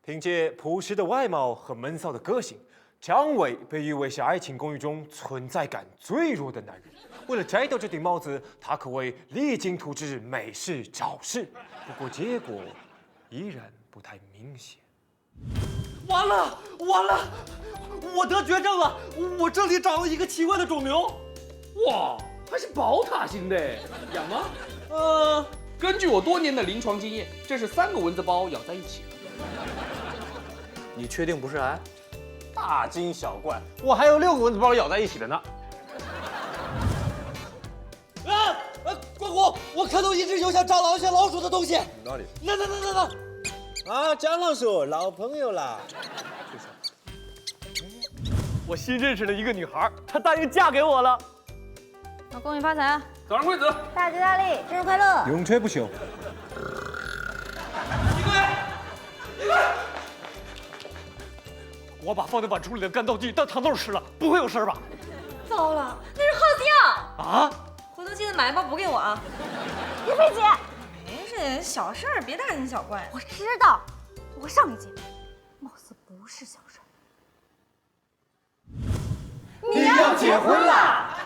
凭借朴实的外貌和闷骚的个性，张伟被誉为是爱情公寓中存在感最弱的男人。为了摘掉这顶帽子，他可谓励精图治，没事找事。不过结果依然不太明显。完了，我得绝症了！我这里长了一个奇怪的肿瘤。哇，还是宝塔型的，痒吗？根据我多年的临床经验，这是3个蚊子包咬在一起了。你确定不是癌？大惊小怪，我还有6个蚊子包咬在一起的呢。关公，我看到一只有像蟑螂像老鼠的东西。哪里？那！啊，蟑螂叔，老朋友啦。我新认识了一个女孩，她答应嫁给我了。那恭喜发财啊！早生贵子，大吉大利，生日快乐！永垂不朽。我把放在碗橱里的干豆剂当糖豆吃了，不会有事吧？糟了，那是耗子药啊！回头记得买一包补给我啊！一菲姐，没事，小事儿，别大惊小怪。我知道，我上一届貌似不是小事。你要结婚啦！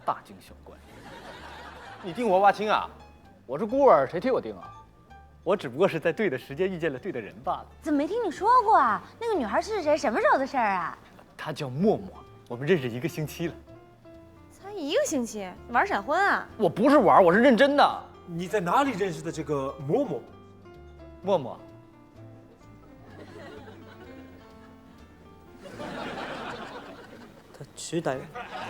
大惊小怪。你定我挖亲啊？我是孤儿，谁替我定啊？我只不过是在对的时间遇见了对的人罢了。怎么没听你说过啊？那个女孩是谁？什么时候的事儿啊？她叫默默，我们认识1个星期了。才1个星期，玩闪婚啊？我不是玩，我是认真的。你在哪里认识的这个默默？默默，他取代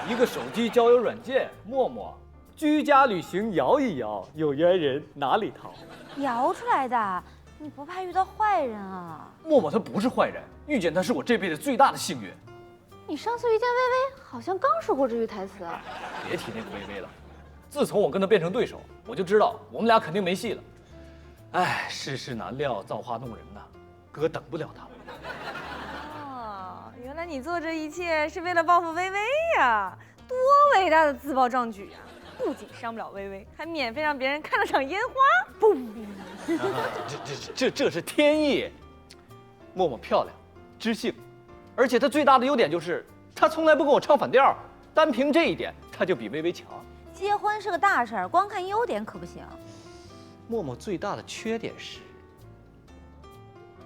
一个手机交友软件，默默，居家旅行摇一摇，有缘人哪里逃？摇出来的，你不怕遇到坏人啊？默默他不是坏人，遇见他是我这辈子最大的幸运。你上次遇见薇薇，好像刚说过这句台词。别提那个薇薇了，自从我跟他变成对手，我就知道我们俩肯定没戏了。哎，世事难料，造化弄人呐，哥等不了他了。哦，原来你做这一切是为了报复薇薇呀！多伟大的自暴壮举啊！不仅伤不了薇薇，还免费让别人看了场烟花。嘣！这是天意。默默漂亮，知性，而且她最大的优点就是她从来不跟我唱反调，单凭这一点，她就比薇薇强。结婚是个大事儿，光看优点可不行。默默最大的缺点是，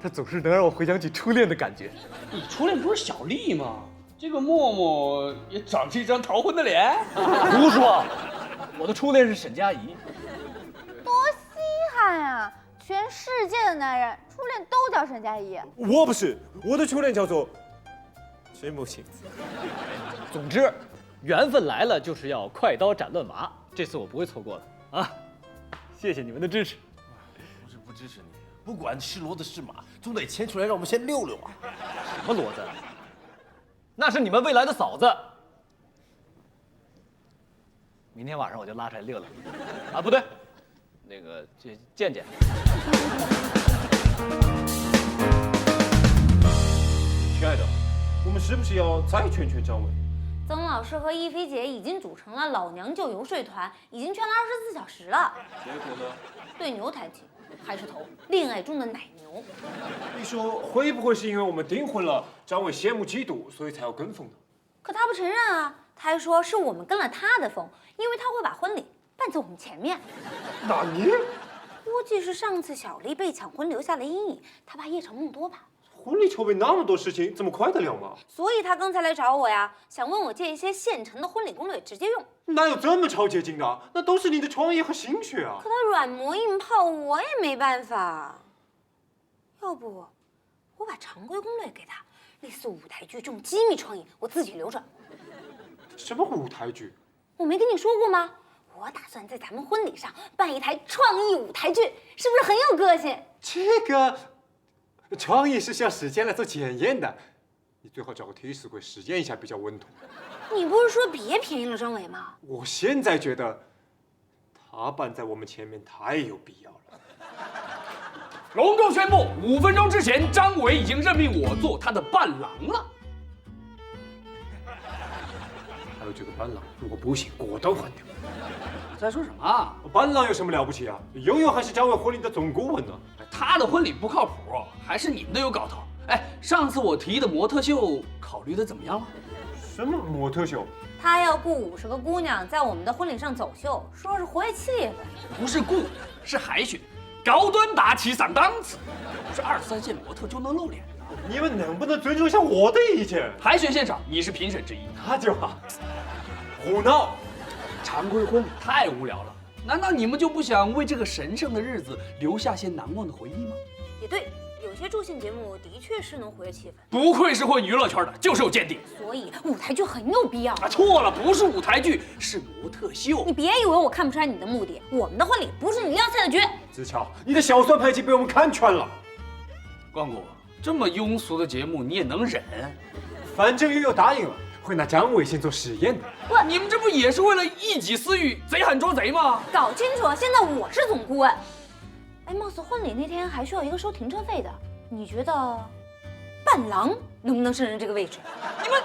她总是能让我回想起初恋的感觉。你初恋不是小丽吗？这个默默也长着一张逃婚的脸。胡说！我的初恋是沈佳宜。多稀罕啊！全世界的男人初恋都叫沈佳宜。我不是，我的初恋叫做赤木晴子。总之，缘分来了就是要快刀斩乱麻，这次我不会错过的啊！谢谢你们的支持。不是不支持你，不管是骡子是马，总得牵出来让我们先溜溜啊。什么骡子？那是你们未来的嫂子。明天晚上我就拉出来溜溜。啊，不对，那个见见。亲爱的，我们是不是要再劝劝张伟？曾老师和一菲姐已经组成了老娘舅游说团，已经劝了24小时了。结果呢？对牛弹琴，还是投恋爱中的奶牛。你说会不会是因为我们订婚了，张伟羡慕嫉妒，所以才要跟风呢？可他不承认啊，他还说是我们跟了他的风，因为他会把婚礼办在我们前面。那你估计是上次小丽被抢婚留下了阴影，他怕夜长梦多吧。婚礼筹备那么多事情，怎么快得了嘛？所以他刚才来找我呀，想问我借一些现成的婚礼攻略直接用。哪有这么超捷径的？那都是你的创意和心血啊！可他软磨硬泡，我也没办法。要不，我把常规攻略给他，类似舞台剧这种机密创意，我自己留着。什么舞台剧？我没跟你说过吗？我打算在咱们婚礼上办一台创意舞台剧，是不是很有个性？这个创意是需要时间来做检验的，你最好找个替死鬼实验一下比较稳妥。你不是说别便宜了张伟吗？我现在觉得他办在我们前面太有必要了。隆重宣布，5分钟之前，张伟已经任命我做他的伴郎了。还有这个伴郎，如果不行，果断换掉。在说什么啊？伴郎有什么了不起啊？悠悠还是张伟婚礼的总顾问呢，还他的婚礼不靠谱，还是你们的有搞头。哎，上次我提议的模特秀考虑的怎么样了？什么模特秀？他要雇50个姑娘在我们的婚礼上走秀，说是活跃气氛。不是雇，是海选，高端大气上档次，不是2、3线模特就能露脸的。你们能不能尊重一下我的意见？海选现场你是评审之一，那就好。胡闹！常规婚礼太无聊了，难道你们就不想为这个神圣的日子留下些难忘的回忆吗？也对，有些助兴节目的确是能活跃气氛，不愧是混娱乐圈的，就是有见地。所以舞台剧很有必要。啊，错了，不是舞台剧，是模特秀。你别以为我看不出来你的目的，我们的婚礼不是你撂菜的局。子乔，你的小算盘已经被我们看穿了。关谷，这么庸俗的节目你也能忍？反正悠悠答应了，会拿张伟先做实验的。不，你们这不也是为了一己私欲，贼喊捉贼吗？搞清楚，现在我是总顾问。哎，貌似婚礼那天还需要一个收停车费的，你觉得伴郎能不能胜任这个位置？你们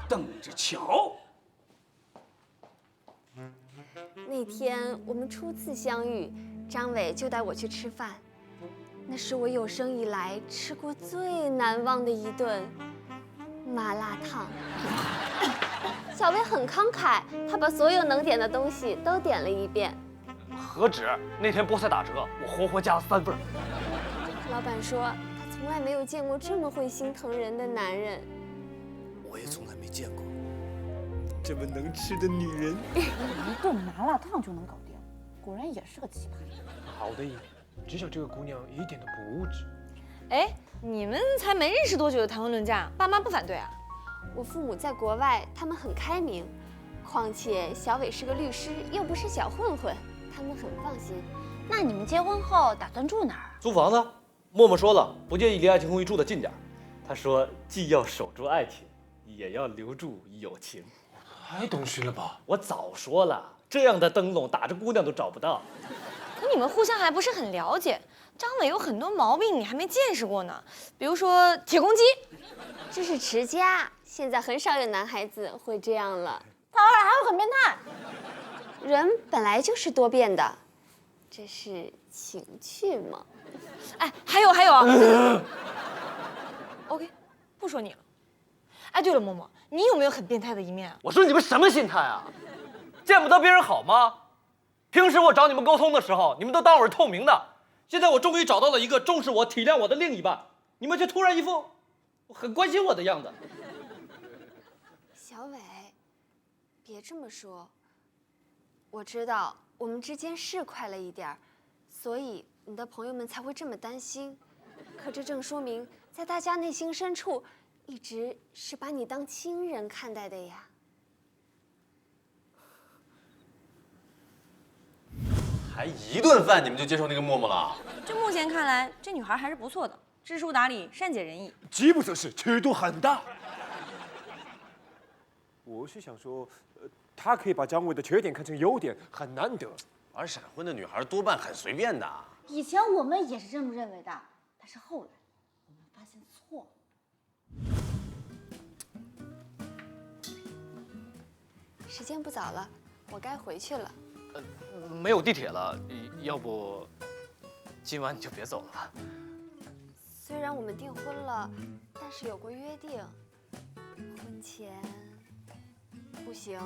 等着瞧。那天我们初次相遇，张伟就带我去吃饭，那是我有生以来吃过最难忘的一顿麻辣烫。小伟很慷慨，他把所有能点的东西都点了一遍。何止？那天菠菜打折，我活活加了3份。老板说他从来没有见过这么会心疼人的男人。我也从来没见过这么能吃的女人。一顿麻辣烫就能搞定，果然也是个奇葩。好的，至少这个姑娘一点都不物质。哎，你们才没认识多久就谈婚论嫁，爸妈不反对啊？我父母在国外，他们很开明，况且小伟是个律师，又不是小混混，他们很放心。那你们结婚后打算住哪儿？租房子，默默说了，不介意离爱情公寓住得近点。他说，既要守住爱情，也要留住友情。太懂事了吧？我早说了，这样的灯笼打着姑娘都找不到。可你们互相还不是很了解，张伟有很多毛病你还没见识过呢，比如说铁公鸡。这是持家，现在很少有男孩子会这样了。他偶尔还会很变态。人本来就是多变的，这是情趣嘛。哎，还有啊，OK， 不说你了。哎，对了，默默，你有没有很变态的一面啊？我说你们什么心态啊？见不得别人好吗？平时我找你们沟通的时候，你们都当我是透明的。现在我终于找到了一个重视我、体谅我的另一半，你们却突然一副很关心我的样子。小伟，别这么说。我知道我们之间是快了一点儿，所以你的朋友们才会这么担心。可这正说明，在大家内心深处，一直是把你当亲人看待的呀。还一顿饭你们就接受那个默默了？就目前看来，这女孩还是不错的，知书达理，善解人意。饥不择食，尺度很大。我是想说，他可以把张伟的缺点看成优点，很难得。玩闪婚的女孩多半很随便的。以前我们也是这么认为的，但是后来我们发现错了。时间不早了，我该回去了。没有地铁了，要不今晚你就别走了吧。虽然我们订婚了，但是有过约定，婚前不行。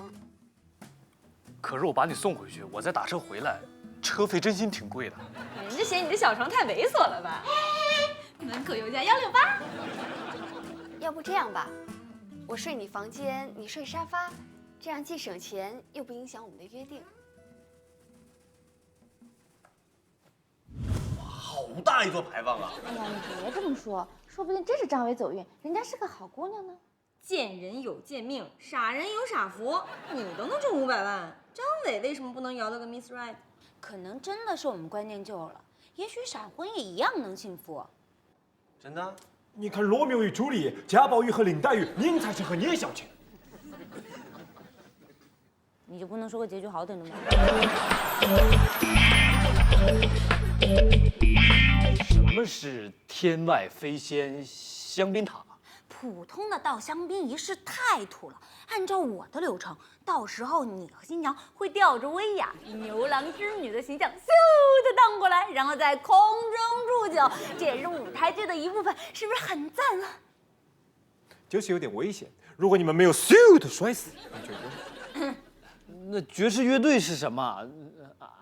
可是我把你送回去，我再打车回来，车费真心挺贵的。人家嫌你这小床太猥琐了吧？门口有家168。要不这样吧，我睡你房间，你睡沙发，这样既省钱又不影响我们的约定。好大一座牌坊啊！哎呀，你别这么说，说不定真是张伟走运，人家是个好姑娘呢。见人有见命，傻人有傻福。你都能挣500万，张伟为什么不能摇到个 Miss Right？ 可能真的是我们观念旧了，也许闪婚也一样能幸福。真的？你看《罗密欧与朱丽叶》，贾宝玉和林黛玉，宁财神和聂小倩。你就不能说个结局好点的吗？什么是天外飞仙香槟塔？普通的倒香槟仪式太土了。按照我的流程，到时候你和新娘会吊着薇娅牛郎织女的形象，咻的荡过来，然后在空中祝酒，这也是舞台剧的一部分，是不是很赞啊？就是有点危险。如果你们没有咻的摔死，你觉得？那爵士乐队是什么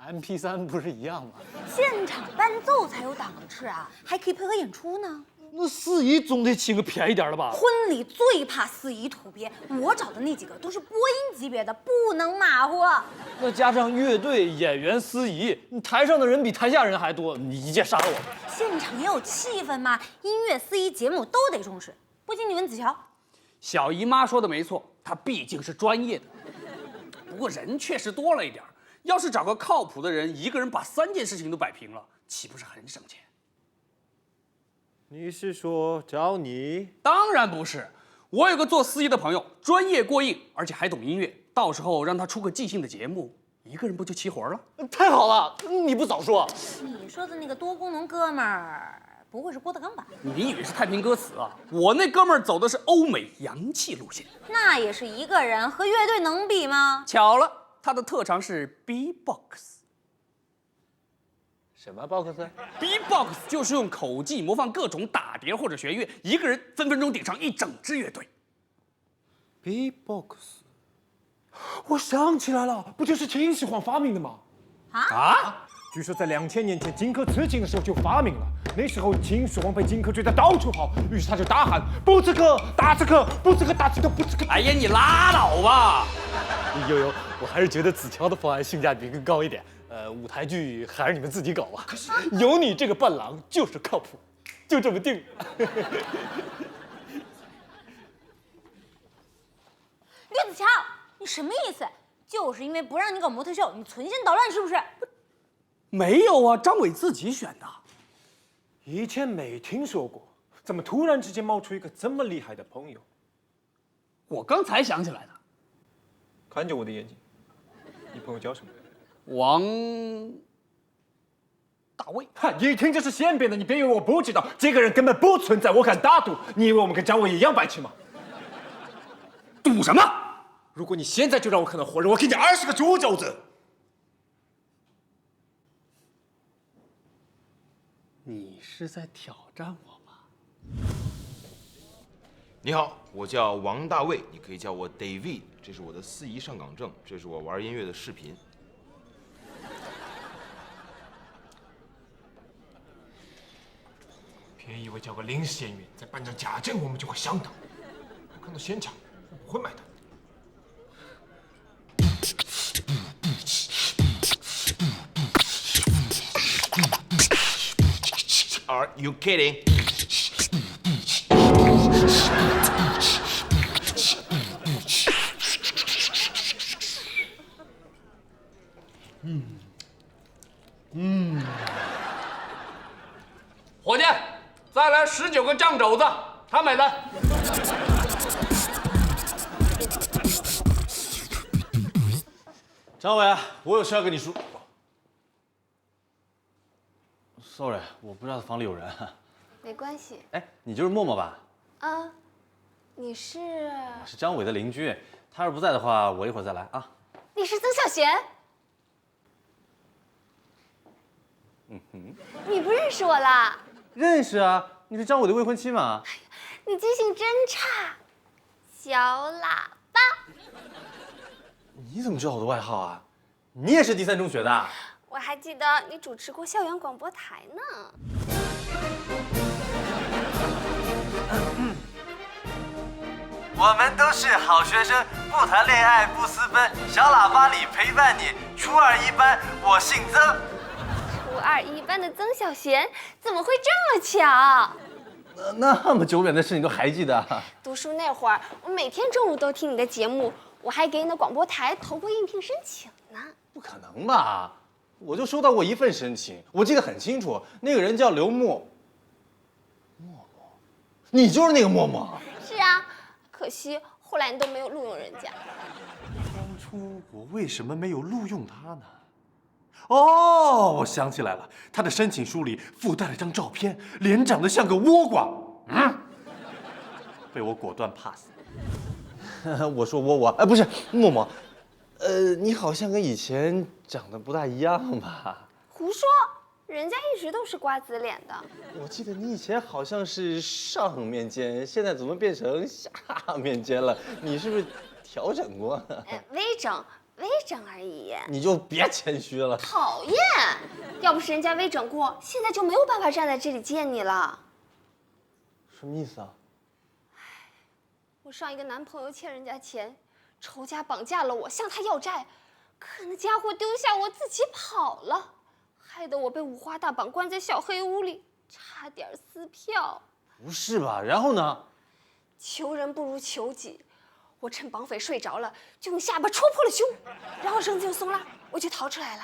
？MP3不是一样吗？现场伴奏才有档次啊，还可以配合演出呢。那司仪总得请个便宜点的吧？婚礼最怕司仪土鳖，我找的那几个都是播音级别的，不能马虎。那加上乐队、演员、司仪，你台上的人比台下人还多，你一箭杀了我。现场也有气氛嘛，音乐、司仪、节目都得重视。不信你问子乔。小姨妈说的没错，她毕竟是专业的。不过人确实多了一点，要是找个靠谱的人，一个人把3件事情都摆平了，岂不是很省钱？你是说找你？当然不是，我有个做司仪的朋友，专业过硬，而且还懂音乐。到时候让他出个即兴的节目，一个人不就齐活了？太好了，你不早说。你说的那个多功能哥们儿，不会是郭德纲吧？你以为是太平歌词啊？我那哥们儿走的是欧美洋气路线。那也是一个人，和乐队能比吗？巧了，他的特长是 B-box。什么 box？ B-box 就是用口技模仿各种打碟或者弦乐，一个人分分钟顶上一整支乐队。B-box， 我想起来了，不就是秦始皇发明的吗？啊？据说在2000年前荆轲刺秦的时候就发明了。那时候秦始皇被荆轲追得到处跑，于是他就大喊：不刺客，大刺客，不刺客，大刺客，不刺客。哎呀，你拉倒吧！悠，我还是觉得子乔的方案性价比更高一点。舞台剧还是你们自己搞吧。可是有你这个伴郎就是靠谱，就这么定。吕子乔，你什么意思？就是因为不让你搞模特秀，你存心捣乱是不是？没有啊，张伟自己选的。以前没听说过，怎么突然之间冒出一个这么厉害的朋友？我刚才想起来的。看着我的眼睛，你朋友叫什么？王大卫。哈，一听就是现编的，你别以为我不知道，这个人根本不存在，我敢打赌。你以为我们跟张伟一样白痴吗？赌什么？如果你现在就让我看到活人，我给你20个猪肘子。你是在挑战我吗？你好，我叫王大卫，你可以叫我 David。这是我的司仪上岗证，这是我玩音乐的视频。别以为叫个临时演员，再办张假证，我们就会上当。看到现场，我不会买单。Are you kidding? 伙计，再来19个酱肘子，他买单。张伟，我有事要跟你说。Sorry， 我不知道房里有人。没关系。哎，你就是默默吧？啊，你是？我是张伟的邻居，他要是不在的话，我一会儿再来啊。你是曾小贤？你不认识我啦？认识啊，你是张伟的未婚妻嘛？你记性真差，小喇叭。你怎么知道我的外号啊？你也是第3中学的？我还记得你主持过校园广播台呢。我们都是好学生，不谈恋爱不私奔，小喇叭里陪伴你。初2一班，我姓曾。初2一班的曾小贤，怎么会这么巧？那么久远的事你都还记得？读书那会儿，我每天中午都听你的节目，我还给你的广播台投过应聘申请呢。不可能吧？我就收到过1份申请，我记得很清楚，那个人叫刘默。默默，你就是那个默默。是啊，可惜后来你都没有录用人家。当初我为什么没有录用他呢？哦，我想起来了，他的申请书里附带了张照片，脸长得像个倭瓜。被我果断 pass。我说我，哎，不是默默，你好像跟以前长得不大一样吧？胡说，人家一直都是瓜子脸的。我记得你以前好像是上面尖，现在怎么变成下面尖了？你是不是调整过？微整而已。你就别谦虚了。讨厌！要不是人家微整过，现在就没有办法站在这里见你了。什么意思啊？我上一个男朋友欠人家钱，仇家绑架了我，向他要债，可那家伙丢下我自己跑了，害得我被五花大绑关在小黑屋里，差点撕票。不是吧？然后呢？求人不如求己。我趁绑匪睡着了，就用下巴戳破了胸，然后绳子就松了，我就逃出来了。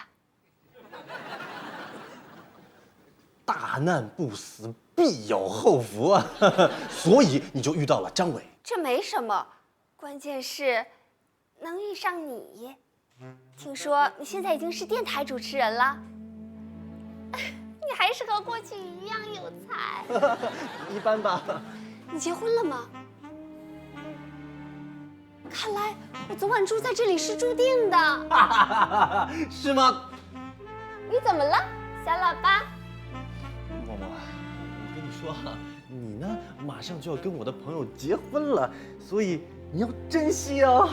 大难不死，必有后福啊！所以你就遇到了张伟。这没什么，关键是能遇上你。听说你现在已经是电台主持人了，你还是和过去一样有才。一般吧。你结婚了吗？看来我昨晚住在这里是注定的。是吗？你怎么了，小喇叭？默默，我跟你说哈，你呢马上就要跟我的朋友结婚了，所以你要珍惜哦。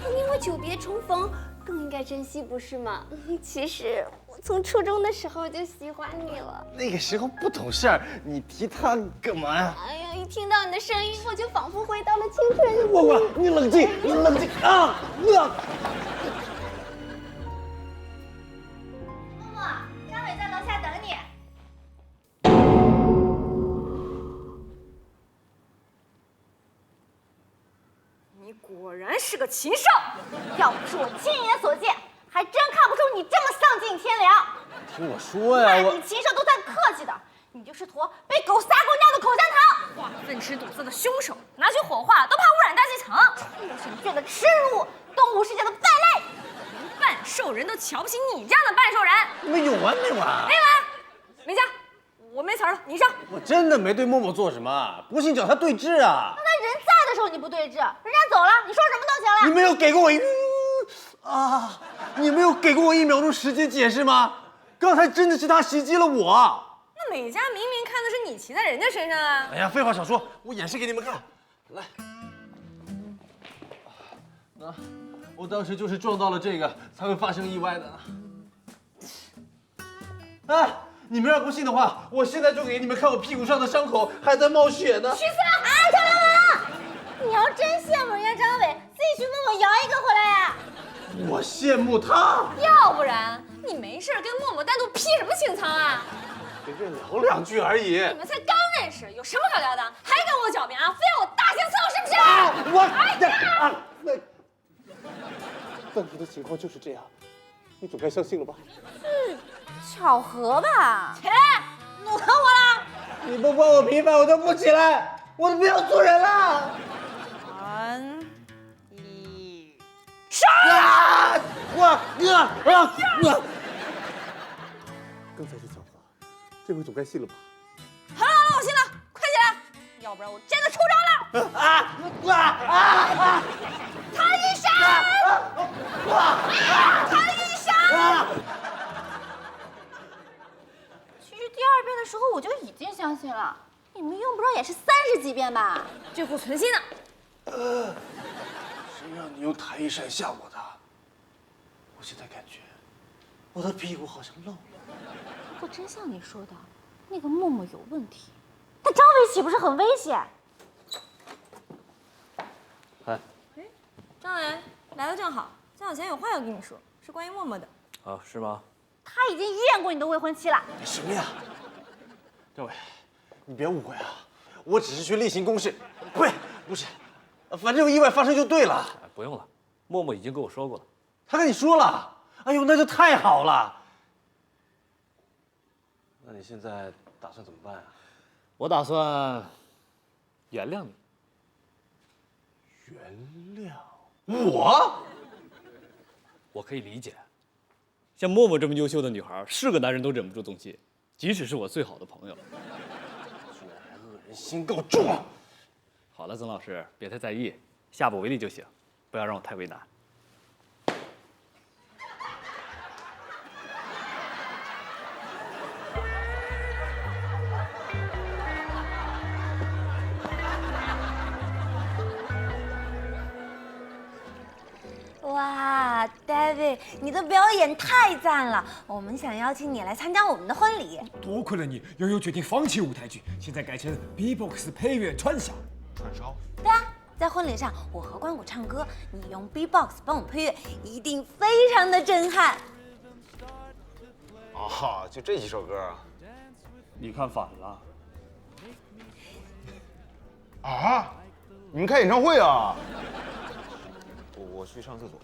因为久别重逢，更应该珍惜，不是吗？其实我从初中的时候就喜欢你了。那个时候不懂事儿，你提他干嘛呀？哎呀，一听到你的声音，我就仿佛回到了青春。默默，你冷静，你冷静啊！默默，张伟在楼下等你。你果然是个禽兽，要不是我亲眼所见，还真看不出你这么丧尽天良。听我说呀，那你禽兽都算客气的，你就是坨被狗撒过尿的口香糖。哇，粪池堵塞的凶手，拿去火化都怕污染大气层。生界的耻辱，动物世界的败类，连半兽人都瞧不起你这样的半兽人。没有完没完？没完，没家，我没词儿了，你上。我真的没对默默做什么，不信找他对峙啊！那人在的时候你不对峙，人家走了，你说什么都行了。你没有给过我你没有给过我1秒钟时间解释吗？刚才真的是他袭击了我。那美嘉明明看的是你骑在人家身上啊！哎呀，废话少说，我演示给你们看。来，我当时就是撞到了这个，才会发生意外的。哎，你们要不信的话，我现在就给你们看我屁股上的伤口，还在冒血呢。徐思啊，小流氓！你要真羡慕人家张伟，自己去默默摇一个回来呀！我羡慕他，要不然你没事跟默默单独劈什么清仓啊？随便聊2句而已。你们才刚认识，有什么可聊的？还跟我狡辩啊？非要我大刑伺候是不是？当时的情况就是这样，你总该相信了吧？巧合吧？起来，怒疼我了！你不帮我平反，我就不起来，我都不要做人了。3、2，上！刚才是巧合，这回总该信了吧？好了，我信了，快起来，要不然我真的出招了！唐一山！唐一山！其实第2遍的时候我就已经相信了，你们用不着演示30几遍吧？这股存心呢。谁让你用弹一扇吓我的？我现在感觉我的屁股好像漏了。如果真像你说的，那个默默有问题，那张伟岂不是很危险？张伟来的正好，江小贤有话要跟你说，是关于默默的。啊，是吗？他已经验过你的未婚妻了。什么呀？张伟，你别误会啊，我只是去例行公事，不是，反正有意外发生就对了。不用了，默默已经跟我说过了。他跟你说了？哎呦，那就太好了。那你现在打算怎么办啊？我打算原谅你。原谅我？我可以理解，像默默这么优秀的女孩，是个男人都忍不住动心，即使是我最好的朋友。居然还恶人心够重！好了，曾老师，别太在意，下不为例就行，不要让我太为难。哇 ，David， 你的表演太赞了！我们想邀请你来参加我们的婚礼。多亏了你，悠悠决定放弃舞台剧，现在改成 B-box 配乐串烧。串烧。对啊，在婚礼上，我和关谷唱歌，你用 B-box 帮我配乐，一定非常的震撼。哦，就这几首歌啊？你看反了。啊？你们开演唱会啊？我去上厕所。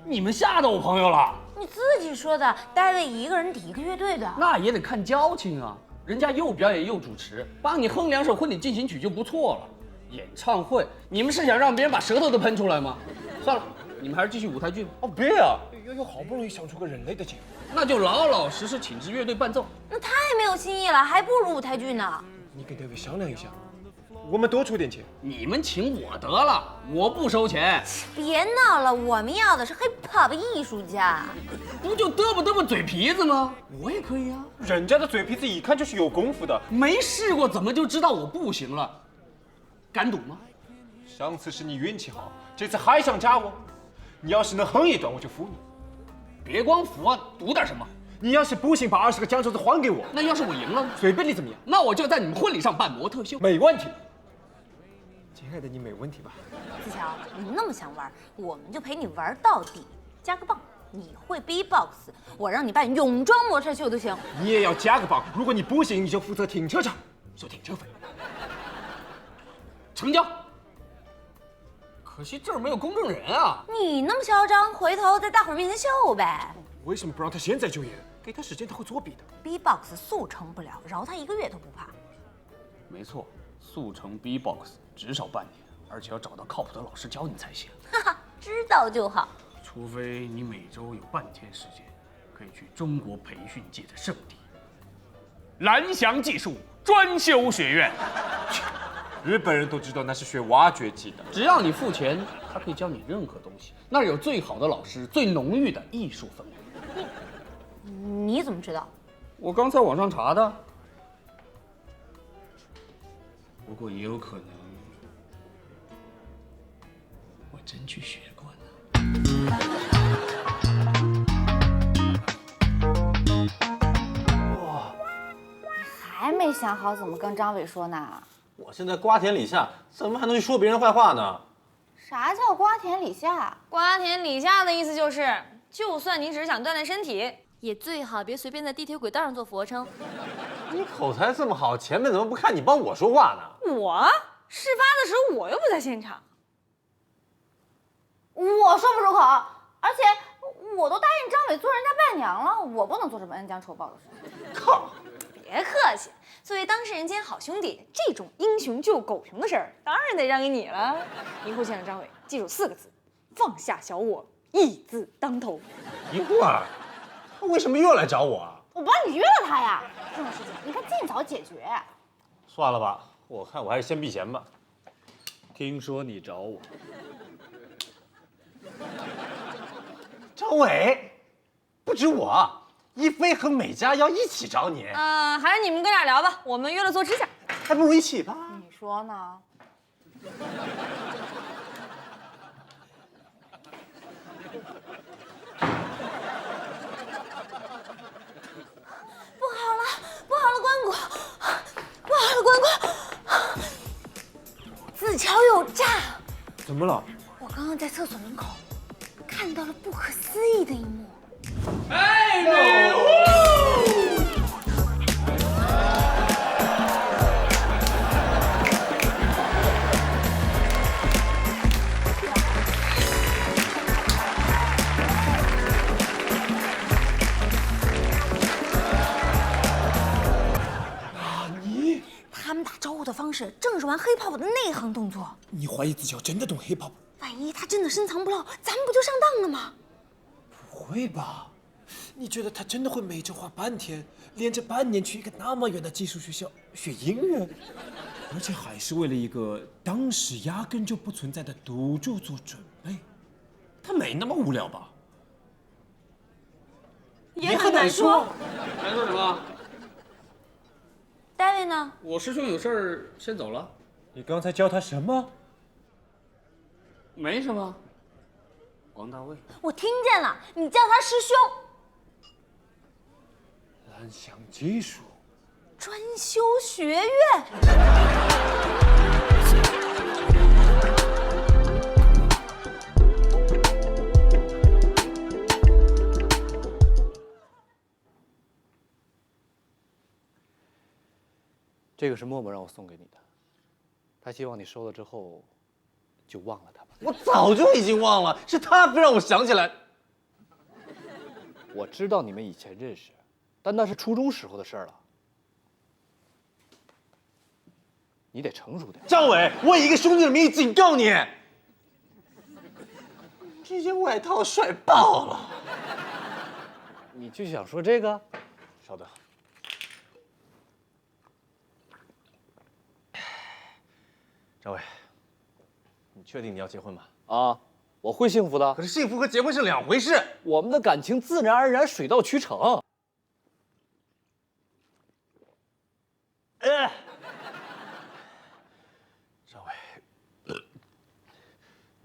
你们吓到我朋友了？你自己说的，David一个人抵一个乐队的。那也得看交情啊，人家又表演又主持，帮你哼2首婚礼进行曲就不错了。演唱会，你们是想让别人把舌头都喷出来吗？算了，你们还是继续舞台剧吧。哦，别啊！悠悠好不容易想出个人类的节目，那就老老实实请支乐队伴奏。那太没有新意了，还不如舞台剧呢。你跟David商量一下，我们多出点钱。你们请我得了，我不收钱。别闹了，我们要的是 hip hop 艺术家。不就嘚啵嘴皮子吗？我也可以啊。人家的嘴皮子一看就是有功夫的，没试过怎么就知道我不行了？敢赌吗？上次是你运气好，这次还想加我？你要是能哼一段，我就服你。别光服啊，赌点什么？你要是不行，把20个酱肘子还给我。那要是我赢了呢？随便你怎么样。那我就在你们婚礼上办模特秀。没问题。亲爱的，你没问题吧？子乔，你那么想玩，我们就陪你玩到底，加个棒。你会 B-box， 我让你办泳装模特秀都行。你也要加个棒，如果你不行，你就负责停车场，收停车费。成交。可惜这儿没有公证人啊！你那么嚣张，回头在大伙儿面前秀呗。为什么不让他现在就演？给他时间他会作弊的。B-box 速成不了，饶他1个月都不怕。没错，速成 B-box 至少半年，而且要找到靠谱的老师教你才行。哈哈，知道就好。除非你每周有半天时间，可以去中国培训界的圣地——蓝翔技术专修学院。日本人都知道那是学挖掘机的。只要你付钱，他可以教你任何东西。那儿有最好的老师，最浓郁的艺术氛围。你怎么知道？我刚在网上查的。不过也有可能，我真去学过呢。哇，你还没想好怎么跟张伟说呢？我现在瓜田李下，怎么还能去说别人坏话呢？啥叫瓜田李下？瓜田李下的意思就是，就算你只是想锻炼身体，也最好别随便在地铁轨道上做俯卧撑。你口才这么好，前面怎么不看你帮我说话呢？我事发的时候我又不在现场。我说不出口，而且我都答应张伟做人家伴娘了，我不能做这么恩将仇报的事。靠！别客气，作为当事人兼好兄弟，这种英雄救狗熊的事儿，当然得让给你了。以后见到张伟，记住4个字：放下小我，义字当头。一会儿，他为什么又要来找我啊？我帮你约了他呀，这种事情应该尽早解决。算了吧，我看我还是先避嫌吧。听说你找我，张伟，不止我，一菲和美嘉要一起找你。还是你们哥俩聊吧，我们约了做指甲。还不如一起吧。你说呢？不好了，关谷，不好了，关谷，子乔有诈！怎么了？我刚刚在厕所门口看到了不可思议的一幕。他们打招呼的方式正是玩 hiphop 的内行动作。你怀疑子乔真的懂 hiphop？万一他真的深藏不露，咱们不就上当了吗？不会吧？你觉得他真的会每周花半天，连着半年去一个那么远的寄宿学校学音乐，而且还是为了一个当时压根就不存在的赌注做准备？他没那么无聊吧？也很难说。还说什么？大卫呢？我师兄有事儿先走了。你刚才叫他什么？没什么。王大卫。我听见了，你叫他师兄。蓝翔技术专修学院。这个是默默让我送给你的，他希望你收了之后就忘了他吧。我早就已经忘了，是他非让我想起来。我知道你们以前认识，但那是初中时候的事儿了。你得成熟点。张伟，我以一个兄弟的名义警告你，这件外套帅爆了。你就想说这个？稍等。张伟，你确定你要结婚吗？啊，我会幸福的。可是幸福和结婚是两回事。我们的感情自然而然水到渠成。张伟，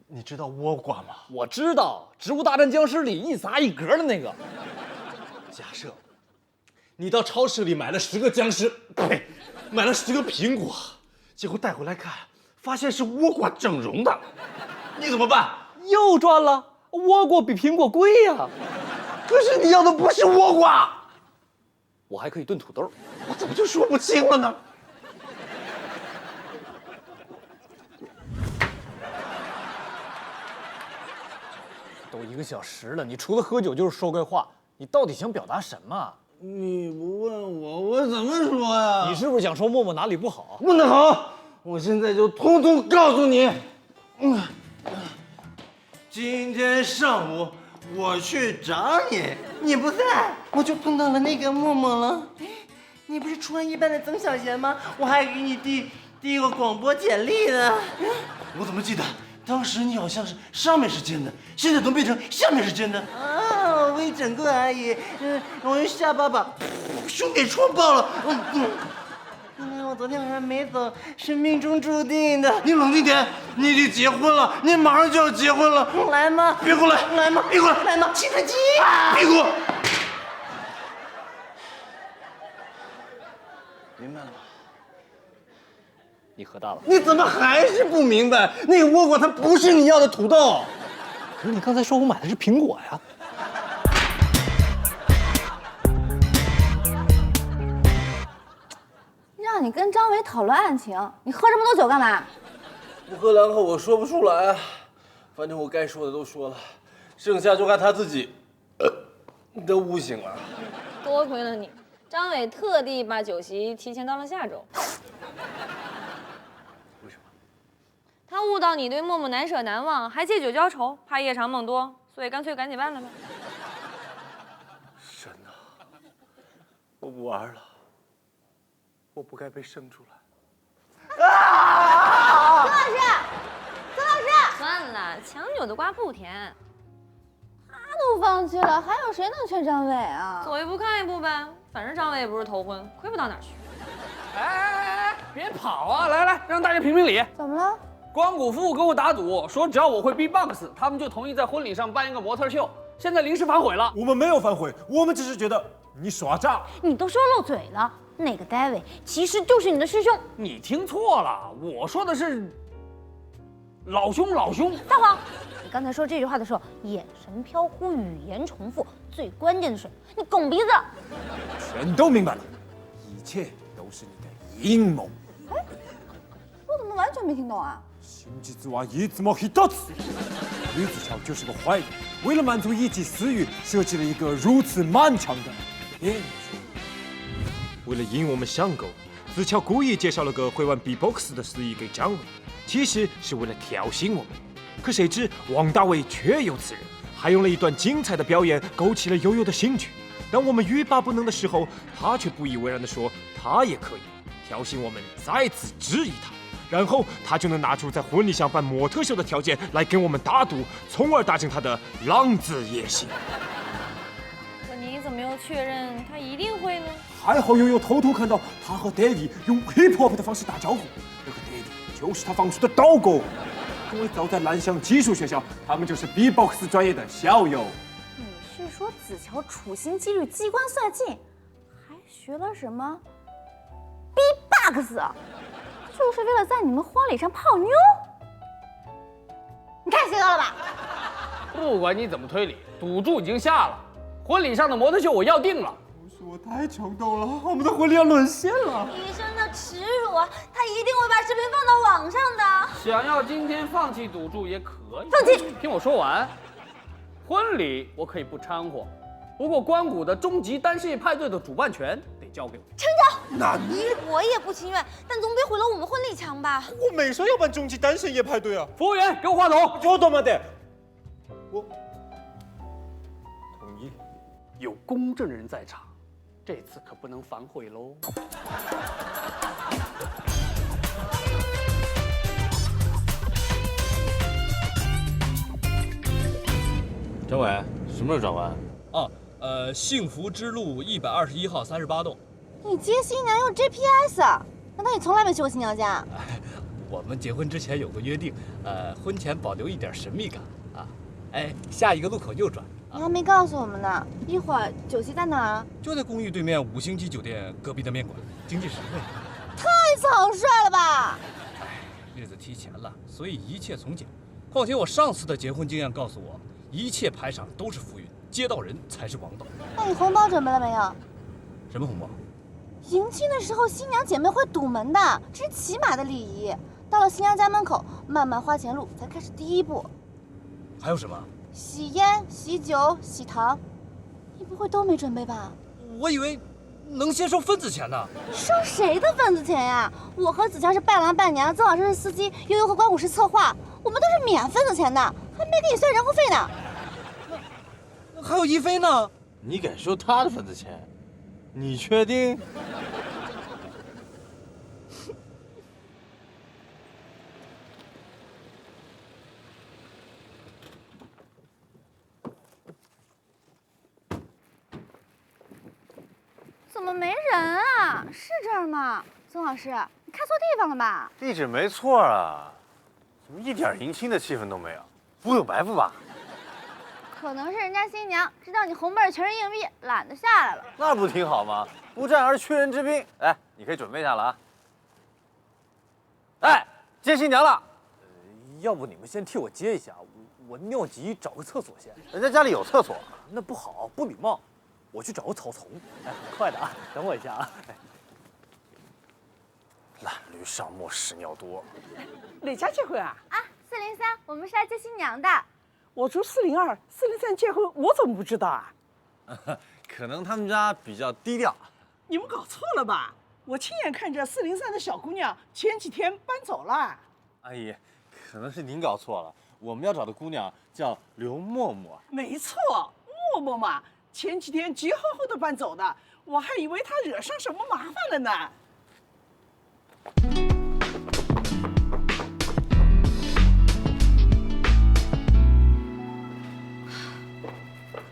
你知道倭瓜吗？我知道，《植物大战僵尸》里一杂一格的那个。假设你到超市里买了10个僵尸，呸，买了10个苹果，结果带回来看，发现是倭瓜整容的，你怎么办？又赚了，倭瓜比苹果贵呀。可是你要的不是倭瓜，我还可以炖土豆。我怎么就说不清了呢？都1个小时了，你除了喝酒就是说怪话，你到底想表达什么？你不问我，我怎么说呀？你是不是想说默默哪里不好？不能好，我现在就通通告诉你。今天上午我去找你，你不在，我就碰到了那个默默了。你不是初1班的曾小贤吗？我还给你递个广播简历呢。我怎么记得当时你好像是上面是尖的，现在都变成下面是尖的啊？微整个而已，我用下巴把胸给戳爆了。原来我昨天晚上没走是命中注定的。你冷静点，你已经结婚了，你马上就要结婚了。来吗？别过来！来吗？别过来！来吗？计算机！别过！明白了吗？你喝大了。你怎么还是不明白？那个倭瓜它不是你要的土豆。可是你刚才说我买的是苹果呀。让你跟张伟讨论案情，你喝这么多酒干嘛？不喝2口我说不出来啊。反正我该说的都说了，剩下就看他自己的悟性了。多亏了你，张伟特地把酒席提前到了下周。为什么？他悟到你对默默难舍难忘，还借酒浇愁，怕夜长梦多，所以干脆赶紧办了呗。神啊，我不玩了，我不该被生出来。曾老师，曾老师，算了，强扭的瓜不甜。他都放弃了，还有谁能劝张伟啊？走一步看一步呗，反正张伟也不是头婚，亏不到哪儿去。哎，别跑啊！来来，让大家评评理。怎么了？光谷父跟我打赌，说只要我会 B-box， 他们就同意在婚礼上办一个模特秀。现在临时反悔了。我们没有反悔，我们只是觉得你耍诈。你都说漏嘴了，那个 David 其实就是你的师兄。你听错了，我说的是老兄老兄。撒谎！你刚才说这句话的时候，眼神飘忽，语言重复，最关键的是你拱鼻子。全都明白了，一切都是你的阴谋。我怎么完全没听懂啊？心実はいつも一つ。吕子乔就是个坏人，为了满足一己私欲，设计了一个如此漫长的骗局。为了引我们上钩，子乔故意介绍了个会玩 B-box 的司仪给张伟，其实是为了挑衅我们。可谁知王大卫确有此人，还用了一段精彩的表演勾起了悠悠的兴趣。当我们欲罢不能的时候，他却不以为然地说他也可以，挑衅我们再次质疑他，然后他就能拿出在婚礼上办模特秀的条件来跟我们打赌，从而达成他的浪子野心。可你怎么又确认他一定会呢？还好悠悠偷偷看到他和 Daddy 用 hip hop 的方式打招呼，那个 Daddy 就是他放出的刀狗。因为早在蓝翔技术学校，他们就是 B-box 专业的校友。你是说子乔处心积虑、机关算尽，还学了什么 B-box， 就是为了在你们婚礼上泡妞？你太邪恶了吧！不管你怎么推理，赌注已经下了，婚礼上的模特秀我要定了。我太冲动了，我们的婚礼要沦陷了。医生的耻辱，他一定会把视频放到网上的。想要今天放弃赌注也可以，放弃。听我说完，婚礼我可以不掺和，不过关谷的终极单身夜派对的主办权得交给我。成交。那你我也不情愿，但总比毁了我们婚礼强吧？我没说要办终极单身夜派对啊！服务员，给我话筒。就他妈的，我同意。有公证人在场，这次可不能反悔喽。张伟，什么时候转弯？幸福之路121号38栋。你接新娘用 GPS 啊？难道你从来没去过新娘家？我们结婚之前有个约定，婚前保留一点神秘感啊。哎，下一个路口右转。你还没告诉我们呢。一会儿酒席在哪儿？就在公寓对面5星级酒店隔壁的面馆，经济实惠。太草率了吧！哎，日子提前了，所以一切从简。况且我上次的结婚经验告诉我，一切排场都是浮云，接到人才是王道。那你红包准备了没有？什么红包？迎亲的时候，新娘姐妹会堵门的，这是起码的礼仪。到了新娘家门口，慢慢花钱路才开始第一步。还有什么？喜烟、喜酒、喜糖，你不会都没准备吧？我以为能先收份子钱呢。收谁的份子钱呀？我和子乔是伴郎伴娘，曾老师是司机，悠悠和关谷是策划，我们都是免份子钱的，还没给你算人工费呢。还有一菲呢？你敢收他的份子钱？你确定？怎么没人啊？是这儿吗？曾老师，你看错地方了吧？地址没错啊，怎么一点迎亲的气氛都没有？不会有埋伏吧？可能是人家新娘知道你红背全是硬币，懒得下来了。那不挺好吗？不战而屈人之兵。哎，你可以准备一下了啊。哎，接新娘了。要不你们先替我接一下，我尿急，找个厕所先。人家家里有厕所。那不好，不礼貌。我去找个草丛。哎，很快的啊，等我一下啊。哎，懒驴上磨，屎尿多。哪家结婚啊？啊，403，我们是来接新娘的。我住402，403结婚，我怎么不知道啊？可能他们家比较低调。你们搞错了吧？我亲眼看着403的小姑娘前几天搬走了。阿姨，可能是您搞错了，我们要找的姑娘叫刘默默。没错，默默嘛，前几天结婚后都搬走的，我还以为她惹上什么麻烦了呢。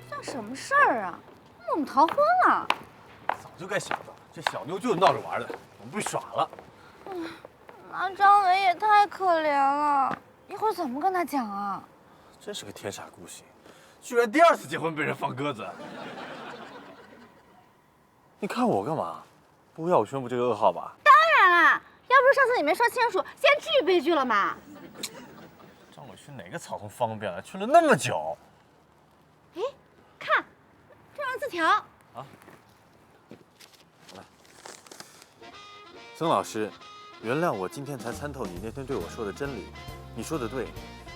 算什么事儿啊？我们逃婚了。早就该想到，这小妞就是闹着玩的，我们被耍了。那张伟也太可怜了，一会儿怎么跟他讲啊？真是个天煞孤星，居然第2次结婚被人放鸽子。你看我干嘛？不要我宣布这个噩耗吧？当然啦，要不是上次你没说清楚，现在至于悲剧了吗？张伟去哪个草丛方便了？去了那么久。哎，看，这张字条。啊。来，曾老师，原谅我今天才参透你那天对我说的真理。你说的对，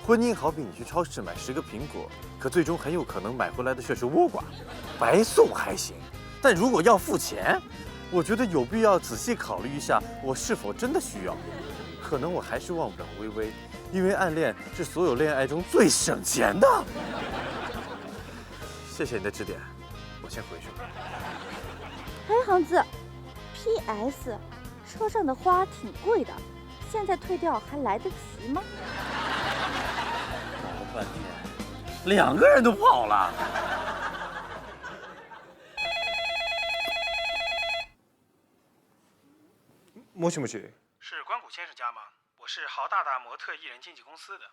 婚姻好比你去超市买10个苹果，可最终很有可能买回来的却是倭瓜。白送还行，但如果要付钱，我觉得有必要仔细考虑一下，我是否真的需要。可能我还是忘不了微微，因为暗恋是所有恋爱中最省钱的。谢谢你的指点，我先回去了。哎，航子 ，P.S. 车上的花挺贵的，现在退掉还来得及吗？搞了半天，2个人都跑了。もしもし。是关谷先生家吗？我是豪大大模特艺人经纪公司的。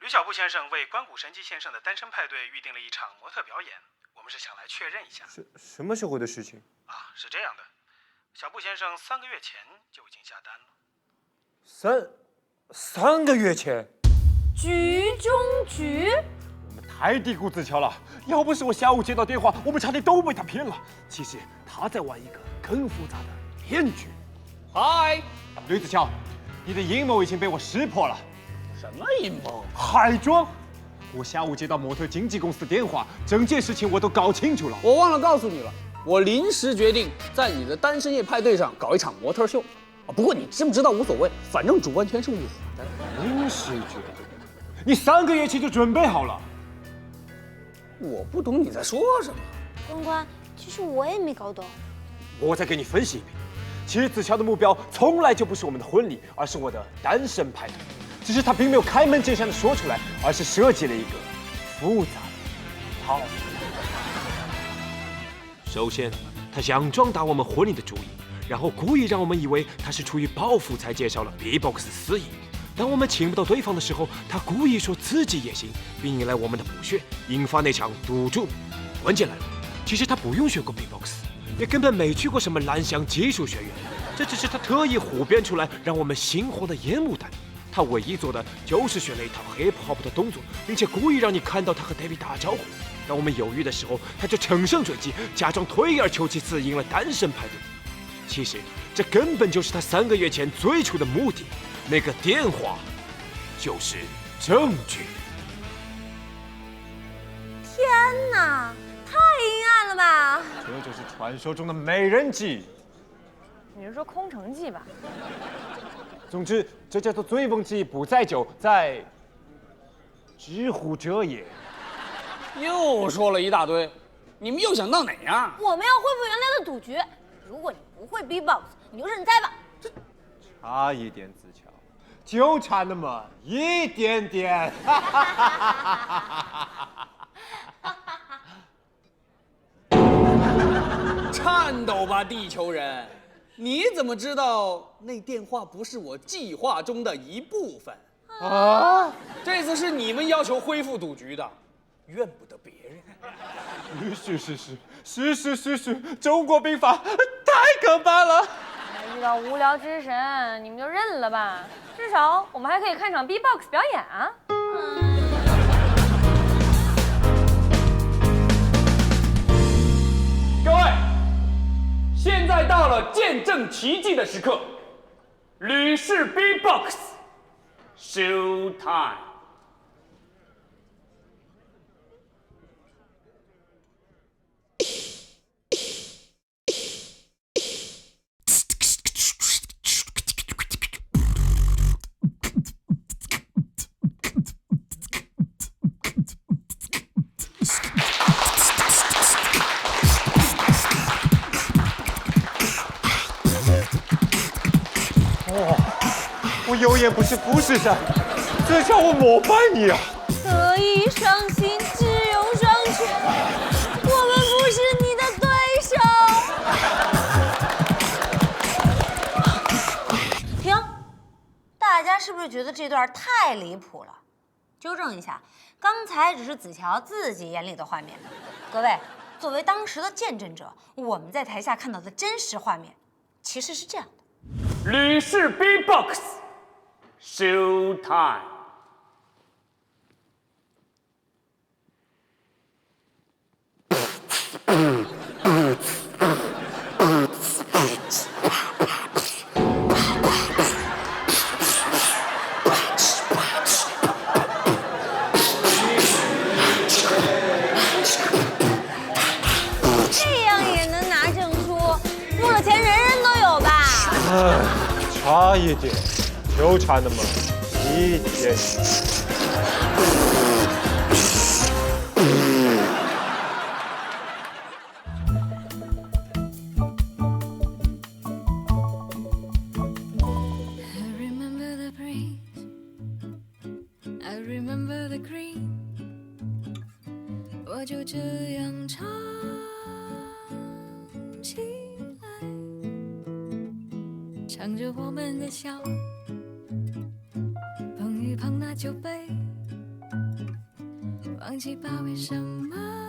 吕小布先生为关谷神奇先生的单身派对预定了一场模特表演，我们是想来确认一下。什么时候的事情？是这样的，小布先生3个月前就已经下单了。3个月前？局中局？我们太低估子乔了，要不是我下午接到电话，我们差点都被他骗了。其实他在玩一个更复杂的骗局。嗨，吕子乔，你的阴谋已经被我识破了。什么阴谋？海庄！我下午接到模特经纪公司的电话，整件事情我都搞清楚了。我忘了告诉你了，我临时决定在你的单身夜派对上搞一场模特秀。不过你知不知道无所谓，反正主办权是我的。临时决定？你3个月前就准备好了？我不懂你在说什么。关关，其实我也没搞懂。我再给你分析一遍。其实子乔的目标从来就不是我们的婚礼，而是我的单身派对。只是他并没有开门见山的说出来，而是设计了一个复杂的套路。首先，他佯装打我们婚礼的主意，然后故意让我们以为他是出于报复才介绍了 B-box 司仪。当我们请不到对方的时候，他故意说自己也行，并引来我们的不屑，引发那场赌注。关键来了，其实他不用学过 B-box。也根本没去过什么蓝翔技术学院，这只是他特意胡编出来让我们心慌的烟幕弹。他唯一做的就是选了一套 hip hop 的动作，并且故意让你看到他和 David 打招呼。当我们犹豫的时候，他就乘胜追击，假装退而求其次赢了单身派对。其实这根本就是他3个月前最初的目的，那个电话就是证据。天哪！太阴暗了吧！这就是传说中的美人计。你是说空城计吧？总之，这叫做醉翁之意不在酒，在知乎者也。又说了一大堆，你们又想闹哪样？我们要恢复原来的赌局。如果你不会 B-box， 你就认栽吧。差一点，子乔，就差那么一点点。颤抖吧，地球人！你怎么知道那电话不是我计划中的一部分？啊！这次是你们要求恢复赌局的，怨不得别人。是，中国兵法太可怕了。遇到无聊之神，你们就认了吧。至少我们还可以看场 B-box 表演啊。各位，现在到了见证奇迹的时刻，吕氏 B-box show time。我有眼不识富士山，这叫我膜拜你啊！得意伤心，只有双全，我们不是你的对手。停！大家是不是觉得这段太离谱了？纠正一下，刚才只是子乔自己眼里的画面。各位，作为当时的见证者，我们在台下看到的真实画面，其实是这样的。吕氏 B-box show time。这样也能拿证书？付了钱人人都有吧？差一点，就差那么一点。我就这样唱起来，唱着我们的笑，碰一碰那酒杯，忘记吧为什么